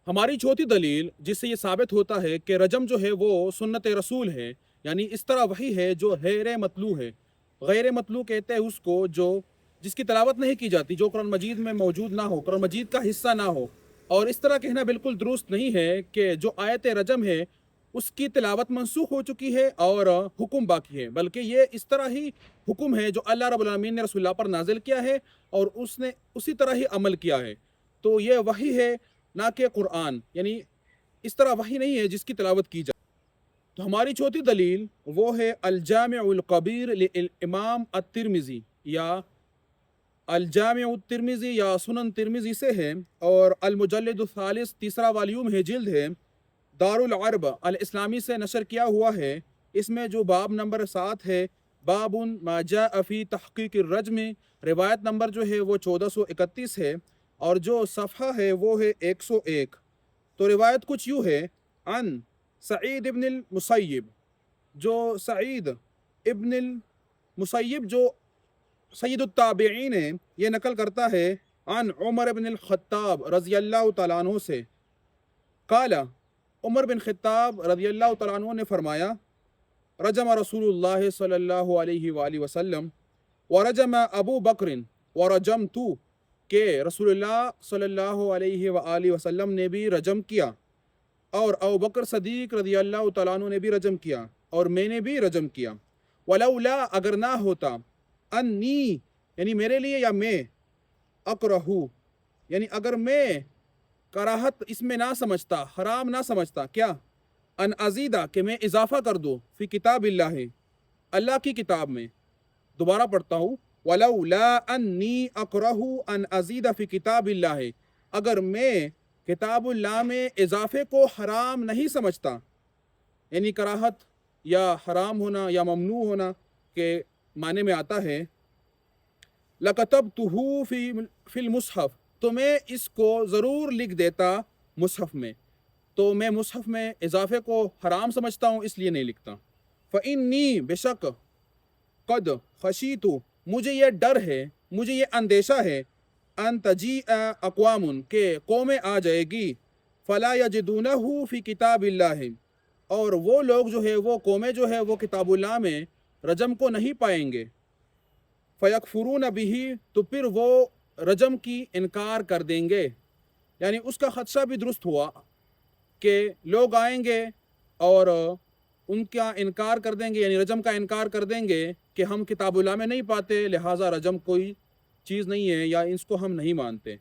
ہماری چوتھی دلیل جس سے یہ ثابت ہوتا ہے کہ رجم جو ہے وہ سنت رسول ہے، یعنی اس طرح وحی ہے جو غیر مطلوع ہے۔ غیر مطلوع کہتے ہیں اس کو جو جس کی تلاوت نہیں کی جاتی، جو قرآن مجید میں موجود نہ ہو، قرآن مجید کا حصہ نہ ہو۔ اور اس طرح کہنا بالکل درست نہیں ہے کہ جو آیت رجم ہے اس کی تلاوت منسوخ ہو چکی ہے اور حکم باقی ہے، بلکہ یہ اس طرح ہی حکم ہے جو اللہ رب العالمین نے رسول اللہ پر نازل کیا ہے اور اس نے اسی طرح ہی عمل کیا ہے۔ تو یہ وحی ہے نہ کہ قرآن، یعنی اس طرح وحی نہیں ہے جس کی تلاوت کی جائے۔ تو ہماری چوتھی دلیل وہ ہے الجامع الکبیر للامام الترمذی، یا الجامع الترمذی یا سنن ترمذی سے ہے، اور المجلد الثالث تیسرا والیوم ہے، جلد ہے، دار العرب الاسلامی سے نشر کیا ہوا ہے۔ اس میں جو باب نمبر 7 ہے، باب ما جاء فی تحقیق الرجم، روایت نمبر جو ہے وہ 1431 ہے، اور جو صفحہ ہے وہ ہے 101۔ تو روایت کچھ یوں ہے، عن سعید ابن المسیب، جو سعید ابن المسیب جو سید التابعین ہیں، یہ نقل کرتا ہے عن عمر بن الخطاب رضی اللہ تعالیٰ عنہ سے، قال، عمر بن خطاب رضی اللہ تعالیٰ عنہ نے فرمایا، رجم رسول اللہ صلی اللہ علیہ وآلہ وسلم ورجم ابو بکر ورجمت، کہ رسول اللہ صلی اللہ علیہ وآلہ وسلم نے بھی رجم کیا اور ابو بکر صدیق رضی اللہ تعالیٰ عنہ نے بھی رجم کیا اور میں نے بھی رجم کیا۔ ولولا، اگر نہ ہوتا، انی، یعنی میرے لیے یا میں، اکرہو، یعنی اگر میں کراہت اس میں نہ سمجھتا، حرام نہ سمجھتا، کیا، ان ازیدہ، کہ میں اضافہ کر دوں، فی کتاب اللہ، اللہ کی کتاب میں۔ دوبارہ پڑھتا ہوں، وَلَوْلَا أَنِّي أَكْرَهُ أَنْ أَزِيدَ فِي كِتَابِ اللَّهِ، اگر میں کتاب اللہ میں اضافے کو حرام نہیں سمجھتا، یعنی کراہت یا حرام ہونا یا ممنوع ہونا کے معنی میں آتا ہے، لَكَتَبْتُهُ فِي الْمُصْحَفِ، تو میں اس کو ضرور لکھ دیتا مصحف میں۔ تو میں مصحف میں اضافے کو حرام سمجھتا ہوں، اس لیے نہیں لکھتا۔ فَإِنِّي، بے شک، قد خشیت، مجھے یہ ڈر ہے، مجھے یہ اندیشہ ہے، ان تجیء اقوام، کہ قومیں آ جائے گی، فلا یجدونہ فی کتاب اللہ، اور وہ لوگ جو ہے، وہ قومیں جو ہے وہ کتاب اللہ میں رجم کو نہیں پائیں گے، فیکفرون بہ، تو پھر وہ رجم کی انکار کر دیں گے۔ یعنی اس کا خدشہ بھی درست ہوا کہ لوگ آئیں گے اور ان کا انکار کر دیں گے، یعنی رجم کا انکار کر دیں گے کہ ہم کتاب اللہ میں نہیں پاتے، لہٰذا رجم کوئی چیز نہیں ہے یا اس کو ہم نہیں مانتے۔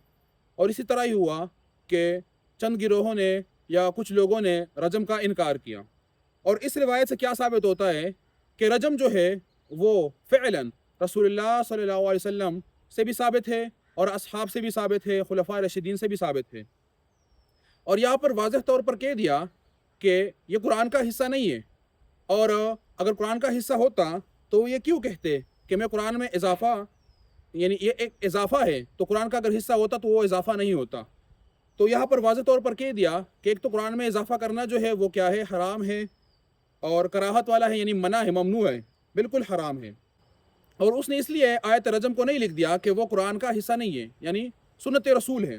اور اسی طرح ہی ہوا کہ چند گروہوں نے یا کچھ لوگوں نے رجم کا انکار کیا۔ اور اس روایت سے کیا ثابت ہوتا ہے کہ رجم جو ہے وہ فعلاً رسول اللہ صلی اللہ علیہ وسلم سے بھی ثابت ہے اور اصحاب سے بھی ثابت ہے، خلفاء راشدین سے بھی ثابت ہے۔ اور یہاں پر واضح طور پر کہہ دیا کہ یہ قرآن کا حصہ نہیں ہے، اور اگر قرآن کا حصہ ہوتا تو یہ کیوں کہتے کہ میں قرآن میں اضافہ، یعنی یہ ایک اضافہ ہے، تو قرآن کا اگر حصہ ہوتا تو وہ اضافہ نہیں ہوتا۔ تو یہاں پر واضح طور پر کہہ دیا کہ ایک تو قرآن میں اضافہ کرنا جو ہے وہ کیا ہے، حرام ہے اور کراہت والا ہے، یعنی منع ہے، ممنوع ہے، بالکل حرام ہے۔ اور اس نے اس لیے آیت رجم کو نہیں لکھ دیا کہ وہ قرآن کا حصہ نہیں ہے، یعنی سنت رسول ہے۔